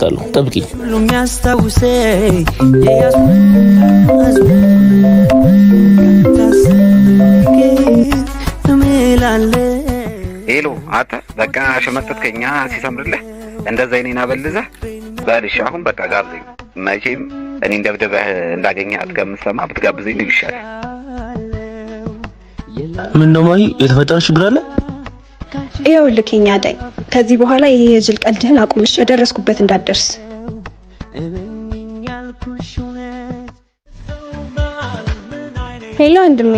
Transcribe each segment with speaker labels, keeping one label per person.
Speaker 1: ካለው ጠብቂ
Speaker 2: ሄሎ አታ በቃ ሸመጠጥከኛ ሲሰምርልህ እንደዛ እኔና በልዘህ ባልሽ አሁን በቃ ጋብዘኝ መቼም እኔ እንደብደበህ እንዳገኘህ ከምሰማ ብትጋብዘኝ ነው ይሻላል።
Speaker 1: ምን ነው ማይ የተፈጠረ ችግር አለ?
Speaker 3: ይኸውልህ ዳይ ከዚህ በኋላ ይሄ የጅል ቀልድህን አቁምሽ ደረስኩበት እንዳትደርስ። ሄሎ ወንድሜ።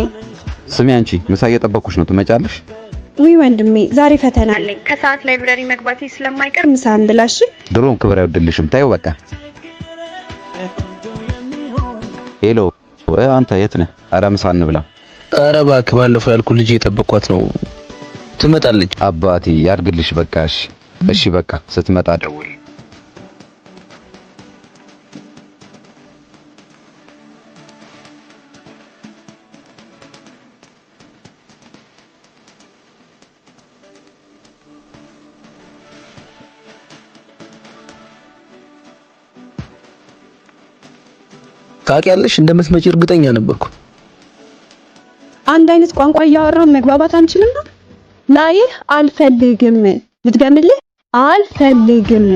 Speaker 2: ስሚ አንቺ ምሳ እየጠበኩሽ ነው ትመጫለሽ?
Speaker 3: ውይ ወንድሜ ዛሬ ፈተና አለኝ ከሰዓት ላይብረሪ መግባቴ ስለማይቀር ምሳን ብላሽ።
Speaker 2: ድሮም ክብር አይወድልሽም ታዩ በቃ። ሄሎ አንተ የት ነህ? ኧረ ምሳ እንብላ።
Speaker 1: ኧረ እባክህ ባለፈው ያልኩህ ልጅ እየጠበቅኳት ነው ትመጣለች።
Speaker 2: አባቴ ያድግልሽ በቃ እሺ በቃ ስትመጣ ደውል።
Speaker 1: ታውቂያለሽ እንደምትመጪ እርግጠኛ ነበርኩ።
Speaker 3: አንድ አይነት ቋንቋ እያወራን መግባባት አንችልም? ላይ አልፈልግም ልትገምልህ አልፈልግም